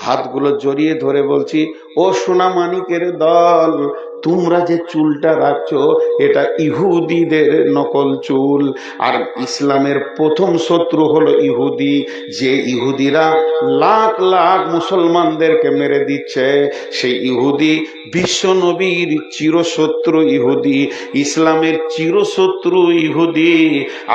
হাতগুলো জড়িয়ে ধরে বলছি, ও সোনা মানিকের দল, তোমরা যে চুলটা রাখছো এটা ইহুদিদের নকল চুল। আর ইসলামের প্রথম শত্রু হলো ইহুদি, যে ইহুদিরা লাখ লাখ মুসলমানদেরকে মেরে দিচ্ছে। সেই ইহুদি বিশ্ব নবীর চিরশত্রু ইহুদি, ইসলামের চিরশত্রু ইহুদি।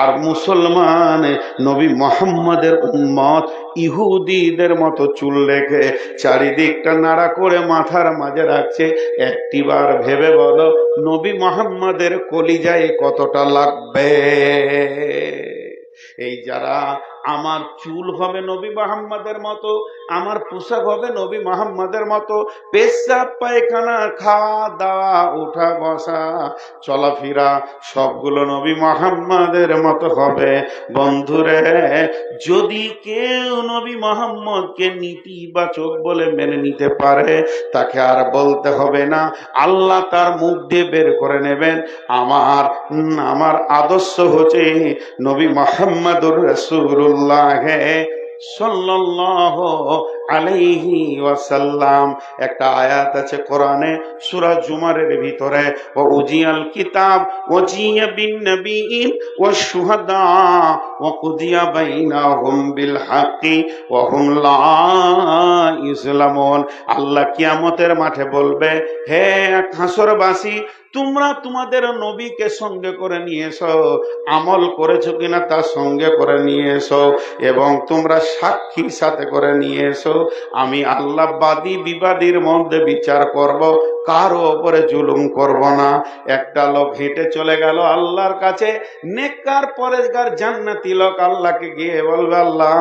আর মুসলমান নবী মুহাম্মদের উম্মত ইহুদিদের মতো চুল রেখে চারিদিকটা নাড়া করে মাথার মাঝে রাখছে। একটিবার ভেবে বলো, নবী মুহাম্মদের কলিজায় কতটা লাগবে? এই যারা আমার চুল হবে নবী মুহাম্মদের মতো, আমার পোশাক হবে নবী মুহাম্মদের মতো, পেশাব পায়খানা, খাওয়া দাওয়া, উঠা বসা, চলাফেরা সবগুলো নবী মুহাম্মদের মতো হবে। বন্ধুরে, যদি কেউ নবী মুহাম্মদকে নীতিবাচক বলে মেনে নিতে পারে, তাকে আর বলতে হবে না, আল্লাহ তার মুখ দিয়ে বের করে নেবেন, আমার আদর্শ হচ্ছে নবী মুহাম্মদুর রাসূলুল্লাহ সাল্লাল্লাহু আলাইহি ওয়াসাল্লাম। একটা আয়াত আছে কোরআনে সূরা জুমারের ভিতরে, ও উজিয়াল কিতাব ওয়াজিয়া বিন নবিয়িন ওয়াশ শুহাদা ওয়া কুদিয়া বাইনাহুম বিল হাক্কি ওয়া হুম লা ইউজলামুন। আল্লাহ কিয়ামতের মাঠে বলবে, হে হাসরবাসী, তোমরা তোমাদের নবীকে সঙ্গে করে নিয়ে এসো, আমল করেছো কিনা তার সঙ্গে করে নিয়ে এসো, এবং তোমরা সাক্ষীর সাথে করে নিয়ে এসো। আমি আল্লাহ বাদী বিবাদীর মধ্যে বিচার করব, কারো ওপরে জুলুম করব না। একটা লোক হেঁটে চলে গেল আল্লাহর কাছে, নেককার পরেজগার জান্নাতি লোক, আল্লাহকে গিয়ে বলবে, আল্লাহ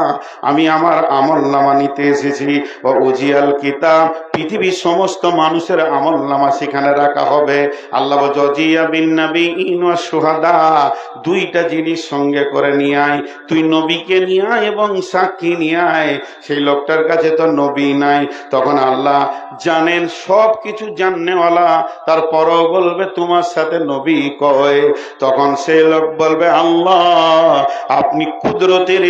আমি আমার আমলনামা নিতে এসেছি। ও উজিয়াল কিতাব, পৃথিবীর সমস্ত মানুষের আমলনামা সেখানে রাখা হবে। আল্লাহ ওয়াজিয়া বিন নবিয়িন ওয়াশ শুহাদা, দুইটা জিনিস সঙ্গে করে নিয়ে আয়, তুই নবীকে নিয়ে আয় এবং সাক্ষী নিয়ে আয়। সেই লোকটার কাছে তো নবী নাই। তখন আল্লাহ জানেন, সব কিছু জাননেওয়ালা, তারপরও বলবে তোমার সাথে নবী কয়। তখন সেই লোক বলবে, আল্লাহ আপনি কুদরতের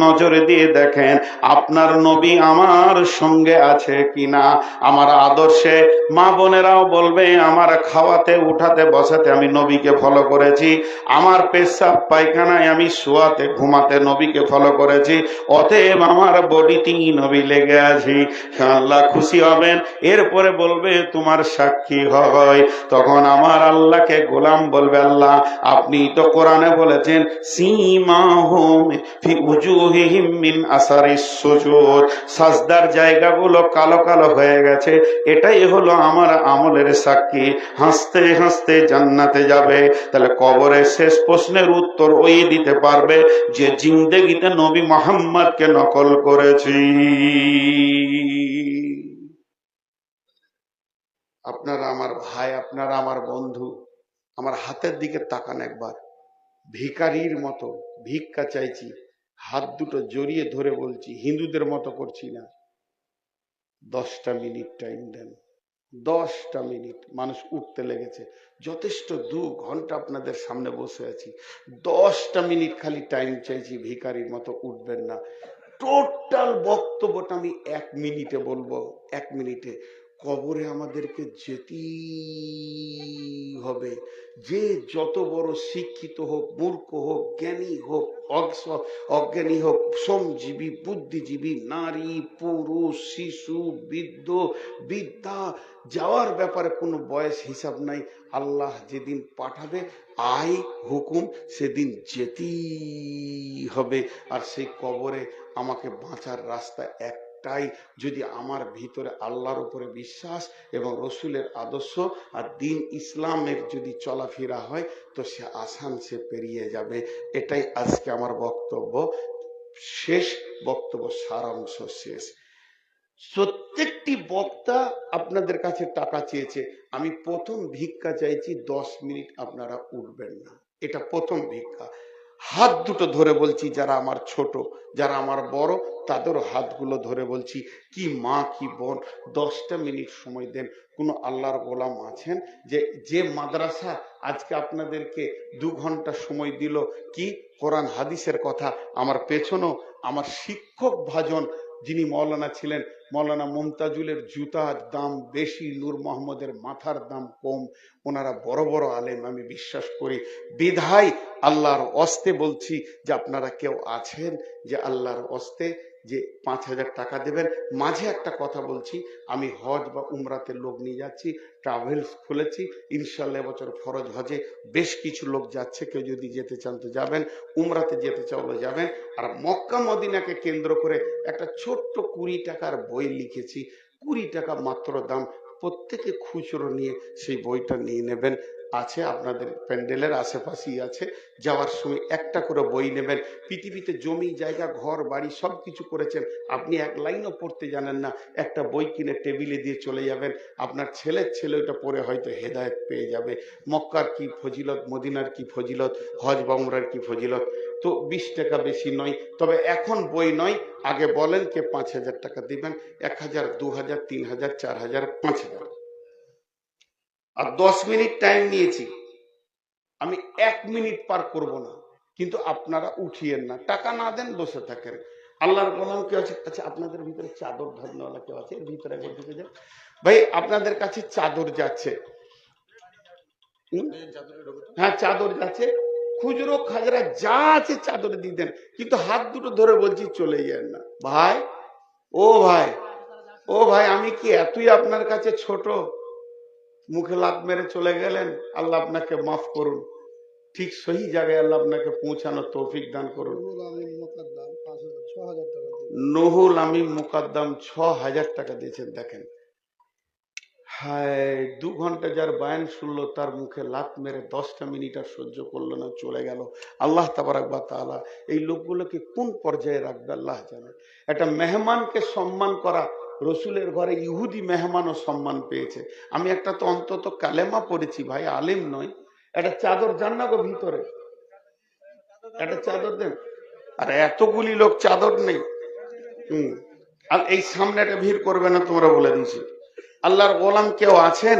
নজরে দিয়ে দেখেন আপনার নবী আমার সঙ্গে আছে কিনা। আমার আদর্শে মা বোনেরাও বলবে, আমার খাওয়াতে উঠাতে বসাতে আমি নবীকে ফলো করেছি, আমার পেশাব পায়খানায় আমি শোয়াতে ঘুমাতে নবীকে ফলো করেছি, অতএব আমার বডিতেই নবী লেগে আছি। আল্লাহ খুশি হবেন, এরপরে বলবে তোমার সাক্ষী হয়। তখন আমার আল্লাহকে গোলাম বলবে, আল্লাহ আপনি তো কোরআনে বলেছেন, সীমাহুম ফি উজুহিহিম মিন আসারিস সুজুদ, সাজদার জায়গাগুলো কালো কালো হয়ে গেছে, এটাই হলো আমার আমলের সাক্ষী। হাসতে হাসতে জান্নাতে যাবে। তাহলে কবরের শেষ প্রশ্নের উত্তর ওই দিতে পারবে যে জিন্দেগিতে নবী মুহাম্মদকে নকল করেছি। আপনারা আমার ভাই, আপনারা আমার বন্ধু, আমার হাতের দিকে তাকান একবার। ভিখারির মতো ভিক্ষা চাইছি, হাত দুটো জড়িয়ে ধরে বলছি, হিন্দুদের মতো করছি না। 10টা মিনিট টাইম দেন, 10টা মিনিট। মানুষ উঠতে লেগেছে, যথেষ্ট 2 ঘন্টা আপনাদের সামনে বসে আছি, 10টা মিনিট খালি টাইম চাইছি। ভিখারির মতো উঠবেন না। টোটাল বক্তব্যটা আমি 1 মিনিটে বলবো। 1 মিনিটে কবরে আমাদেরকে যেতেই হবে। যে যত বড় শিক্ষিত হোক, মূর্খ হোক, জ্ঞানী হোক, অজ্ঞানী হোক, শ্রমজীবী, বুদ্ধিজীবী, নারী, পুরুষ, শিশু, বৃদ্ধ, বিদ্যা, যাওয়ার ব্যাপারে কোনো বয়স হিসাব নাই। আল্লাহ যেদিন পাঠাবে আই হুকুম, সেদিন যেতেই হবে। আর সেই কবরে আমাকে বাঁচার রাস্তা একটাই, যদি আমার ভিতরে আল্লাহর উপরে বিশ্বাস এবং রসুলের আদর্শ আর দিন ইসলামের যদি চলাফেরা হয়, তো সে আসান, সে পেরিয়ে যাবে। এটাই আজকে আমার বক্তব্য শেষ, বক্তব্য সারাংশ শেষ। প্রত্যেকটি বক্তা আপনাদের কাছে টাকা চেয়েছে, আমি প্রথম ভিক্ষা চাইছি 10 মিনিট আপনারা উঠবেন না। এটা প্রথম ভিক্ষা। হাত দুটো ধরে বলছি, যারা আমার ছোট, যারা আমার বড়, তাদেরও হাতগুলো ধরে বলছি, কি মা কি বোন, 10টা মিনিট সময় দেন। কোনো আল্লাহর গোলাম আছেন যে মাদ্রাসা আজকে আপনাদেরকে 2 ঘন্টা সময় দিল, কি কোরআন হাদিসের কথা আমার পেছনেও আমার শিক্ষক ভাজন যিনি মৌলানা ছিলেন, মৌলানা মুমতাজুলের জুতার দাম বেশি, নূর মোহাম্মদের মাথার দাম কম। ওনারা বড় বড় আলেম, আমি বিশ্বাস করি। বিধায় আল্লাহর অস্তে বলছি যে আপনারা কেউ আছেন যে আল্লাহর অস্তে যে 5,000 টাকা দেবেন। মাঝে একটা কথা বলছি, আমি হজ বা উমরাতে লোক নিয়ে যাচ্ছি, ট্রাভেলস খুলেছি, ইনশাল্লাহ এবছর ফরজ হজে বেশ কিছু লোক যাচ্ছে। কেউ যদি যেতে চান তো যাবেন, উমরাতে যেতে চাইলে যাবেন। আর মক্কা মদিনাকে কেন্দ্র করে একটা ছোট্ট 20 টাকার বই লিখেছি, 20 টাকা মাত্র দাম। প্রত্যেকে খুচরো নিয়ে সেই বইটা নিয়ে নেবেন। আছে আপনাদের প্যান্ডেলের আশেপাশেই আছে, যাওয়ার সময় একটা করে বই নেবেন। পৃথিবীতে জমি জায়গা ঘর বাড়ি সব কিছু করেছেন, আপনি এক লাইনও পড়তে জানেন না, একটা বই কিনে টেবিলে দিয়ে চলে যাবেন, আপনার ছেলের ছেলে ওটা পড়ে হয়তো হেদায়েত পেয়ে যাবে। মক্কার কি ফজিলত, মদিনার কি ফজিলত, হজ বা উমরার কি ফজিলত। তো 20 টাকা বেশি নয়, তবে এখন বই নয়, আগে বলেন কে 5,000 টাকা দিবেন। 1,000, 2,000, 3,000, 4,000, 5,000। আর 10 মিনিট টাইম নিয়েছি, আমি 1 মিনিট পার করব না, কিন্তু আপনারা উঠিয়েন না, টাকা না দেন, বসে থাকেন। আল্লাহর গোলাম কেউ আছে? আচ্ছা, আপনাদের ভিতরে চাদর ধরনেওয়ালা কেউ আছে? ভিতরে একবার ঢুকে যান ভাই, আপনাদের কাছে চাদর যাচ্ছে। হ্যাঁ, চাদর যাচ্ছে, খুচরো খাজরা যা আছে চাদর দিয়ে দেন, কিন্তু হাত দুটো ধরে বলছি চলে যান না ভাই। ও ভাই, ও ভাই, আমি কি এতই আপনার কাছে ছোট? মুখে লাত মেরে চলে গেলেন, আল্লাহ আপনাকে মাফ করুন, ঠিক সহি জায়গায় আল্লাহ আপনাকে পৌঁছানোর তৌফিক দান করুন। নুহুল আমিন মুকদ্দম 6,000 টাকা দিয়েছেন। দেখেন, হায়, 2 ঘন্টা যার বায়ান শুনলো, তার মুখে লাত মেরে 10টা মিনিট আর সহ্য করলো না, চলে গেল। আল্লাহ তাবারাক ওয়া তাআলা এই লোকগুলোকে কোন পর্যায়ে রাখবে আল্লাহ জানে। একটা মেহমানকে সম্মান করা, রসুলের ঘরে ইহুদি মেহমানও সম্মান পেয়েছে। আমি একটা তো অন্তত কালেমা পড়েছি ভাই, আলেম নয়। একটা চাদর জান না গো ভিতরে, একটা চাদর দেন। আর এতগুলি লোক চাদর নেই। আর এই সামনে একটা ভিড় করবে না, তোমরা বলে দিয়েছি। আল্লাহর গোলাম কেউ আছেন?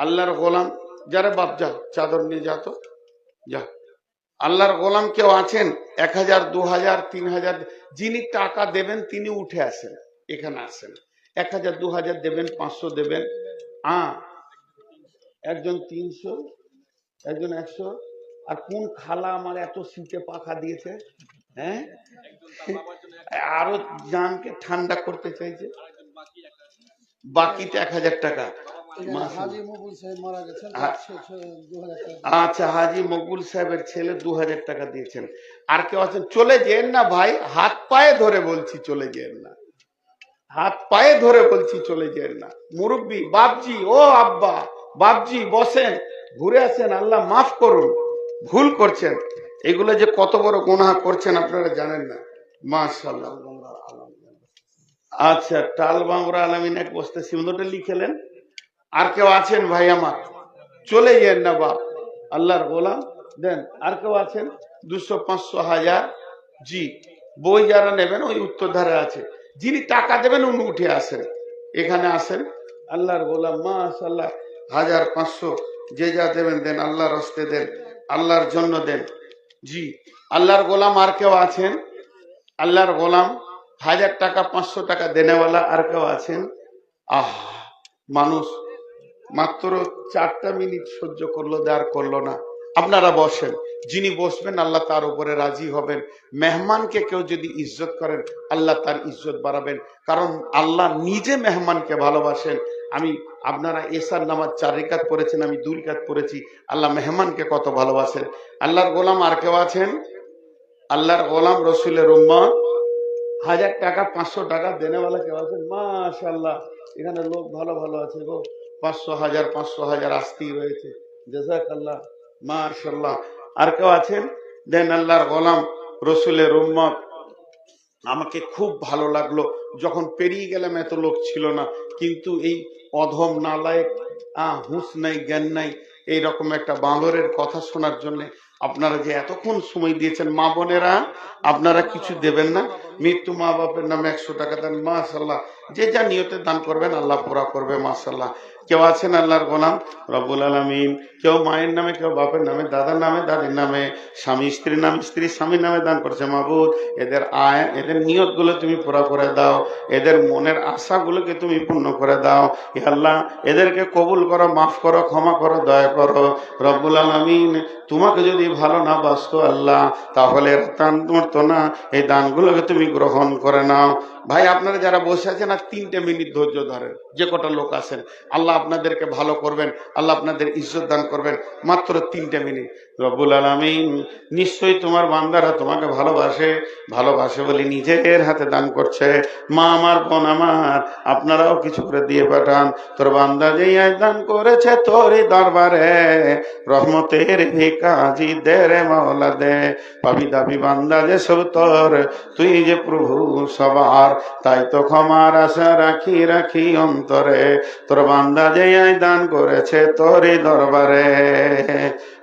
আল্লাহর গোলাম, যারা বাপ যা চাদর নিয়ে যা তো যা। আল্লাহর গোলাম কেউ আছেন? 1,000, 2,000, 3,000 যিনি টাকা দেবেন তিনি উঠে আসেন, এখানে আসেন। 1,000, 2,000 দেবেন, 500 দেবেন। একজন 300, একজন 100। আর কোন খালা আমার এত শীতে পাখা দিয়েছে? হ্যাঁ, আরো জানকে ঠান্ডা করতে চাইছে। বাকিতে 1,000 টাকা। আচ্ছা, হাজি মকবুল সাহেবের ছেলে 2,000 টাকা দিয়েছেন। আর কেউ আছেন? চলে যেন না ভাই, হাত পায়ে ধরে বলছি চলে যেন না, হাত পায়ে ধরে বলছি চলে যেন না। মুরব্বী বাপজি, ও আব্বা, বাপজি বসেন, ঘুরে আসেন, আল্লাহ মাফ করুন, ভুল করছেন। এগুলো যে কত বড় গুনাহ করছেন আপনারা জানেন না। মাশাআল্লাহ। আচ্ছা, টাল বাংরা আলামিন এক বস্তা সিমন্টটা লিখেলেন। আর কেউ আছেন ভাই আমার? চলে যান না বাপ, আল্লাহর গোলাম দেন। আর কেউ আছেন? 200, 500, 1000। জি, বই যারা নেবেন ওই উত্তর ধারে আছে, যিনি টাকা দেবেন উনি উঠে আসেন, এখানে আসেন। আল্লাহর গোলাম মাশাআল্লাহ, 1000, 500 যে যা দেবেন দেন, আল্লাহর হস্তে দেন, আল্লাহর জন্য দেন। জি, আল্লাহর গোলাম আর কেউ আছেন? আল্লাহর গোলাম 1000 টাকা, 500 টাকা দেনেওয়ালা আর কেউ আছেন? মানুষ মাত্র 4টা মিনিট সহ্য করলো, আর করলো না। আপনারা বসেন, যিনি বসবেন আল্লাহ তার উপরে রাজি হবেন। মেহমানকে কেউ যদি ইজ্জত করেন, আল্লাহ তার ইজ্জত বাড়াবেন, কারণ আল্লাহ নিজে মেহমানকে ভালোবাসেন। আপনারা এশার নামাজ 4 রাকাত পড়েছেন, আমি 2 রাকাত পড়েছি। আল্লাহ মেহমানকে কত ভালোবাসেন। আল্লাহর গোলাম আর কেউ আছেন? আল্লাহর গোলাম রসুলের উম্মত 1000 টাকা, 500 টাকা দেনেওয়ালা কেউ আছেন? মাশাআল্লাহ, এখানে লোক ভালো ভালো আছে গো। 500, 1000, 500, 1000 আসতেই রয়েছে। জাযাকাল্লাহ, মাশাআল্লাহ। আর কেউ আছেন? দেন। আল্লাহর গোলাম রসুলের উম্মত, আমাকে খুব ভালো লাগলো যখন পেরিয়ে গেলাম, এত লোক ছিল না, কিন্তু এই অধম নালায়েক, হুঁশ নাই জ্ঞান নাই, এইরকম একটা বাঁদরের কথা শোনার জন্য আপনারা যে এতক্ষণ সময় দিয়েছেন। মা বোনেরা, আপনারা কিছু দেবেন না, মৃত্যু মা বাপের নামে 100 টাকা দেন, মাশাআল্লাহ। যে যা নিয়তে দান করবেন আল্লাহ পুরা করবে, মাশাআল্লাহ। কেউ আছেন আল্লাহর গোলাম রব্বুল আলামিন, কেউ মায়ের নামে, কেউ বাপের নামে, দাদার নামে, দাদির নামে, স্বামী স্ত্রীর নামে, স্ত্রী স্বামীর নামে দান করছে। মাবুদ, এদের আয়, এদের নিয়তগুলো তুমি পুরা করে দাও, এদের মনের আশাগুলোকে তুমি পূর্ণ করে দাও। হে আল্লাহ, এদেরকে কবুল করো, মাফ করো, ক্ষমা করো, দয়া করো রব্বুল আলামিন। তোমাকে যদি ভালো না বাসতো আল্লাহ, তাহলে দান করতো না। এই দানগুলোকে তুমি গ্রহণ করে নাও। ভাই, আপনারা যারা বসে আছেন আর 3টে মিনিট ধৈর্য ধরেন, যে কটা লোক আছেন, আল্লাহ আপনাদেরকে ভালো করবেন, আল্লাহ আপনাদের ইজ্জত দান করবেন। মাত্র 3টে মিনিট। রব্বুল আলামিন, নিশ্চয়ই তোমার বান্দারা তোমাকে ভালোবাসে, ভালোবাসে বলে নিজের হাতে দান করছে। মা আমার, বোন আমার, আপনারাও কিছু করে দিয়ে পাঠান। তোর বান্দা যে আজ দান করেছে তোরই দরবারে, রহমতের ভিকাজি দে রে মাওলা দে। পাবি দাবি বান্দা যে সব তোর, তুই যে প্রভু সবার, তাই তো ক্ষমার আশা রাখি রাখি অন্তরে। তোর বান্দা যে আজ দান করেছে তোরই দরবারে।